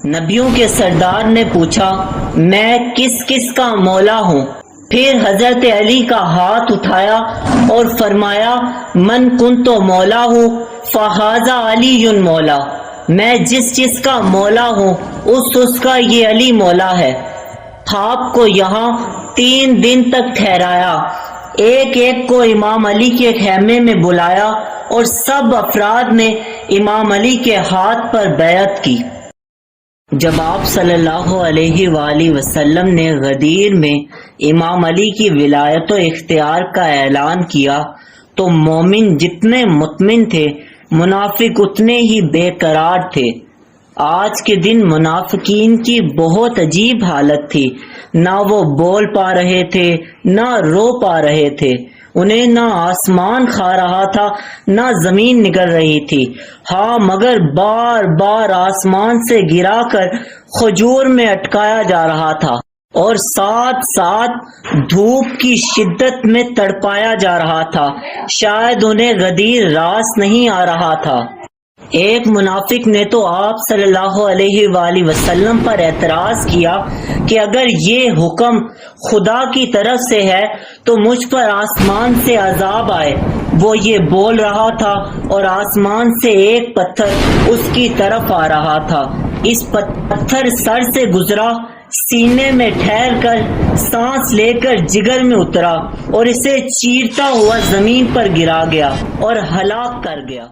نبیوں کے سردار نے پوچھا میں کس کس کا مولا ہوں؟ پھر حضرت علی کا ہاتھ اٹھایا اور فرمایا من کنت مولا ہوں فہذا علی مولا، میں جس کا مولا ہوں اس کا یہ علی مولا ہے۔ آپ کو یہاں 3 دن تک ٹھہرایا، ایک ایک کو امام علی کے خیمے میں بلایا اور سب افراد نے امام علی کے ہاتھ پر بیعت کی۔ جب آپ صلی اللہ علیہ وآلہ وسلم نے غدیر میں امام علی کی ولایت و اختیار کا اعلان کیا تو مومن جتنے مطمئن تھے منافق اتنے ہی بے قرار تھے۔ آج کے دن منافقین کی بہت عجیب حالت تھی، نہ وہ بول پا رہے تھے نہ رو پا رہے تھے، انہیں نہ آسمان کھا رہا تھا نہ زمین نکل رہی تھی، ہاں مگر بار بار آسمان سے گرا کر کھجور میں اٹکایا جا رہا تھا اور ساتھ ساتھ دھوپ کی شدت میں تڑپایا جا رہا تھا، شاید انہیں غدیر راس نہیں آ رہا تھا۔ ایک منافق نے تو آپ صلی اللہ علیہ وآلہ وسلم پر اعتراض کیا کہ اگر یہ حکم خدا کی طرف سے ہے تو مجھ پر آسمان سے عذاب آئے۔ وہ یہ بول رہا تھا اور آسمان سے ایک پتھر اس کی طرف آ رہا تھا، اس پتھر سر سے گزرا، سینے میں ٹھہر کر سانس لے کر جگر میں اترا اور اسے چیرتا ہوا زمین پر گرا گیا اور ہلاک کر گیا۔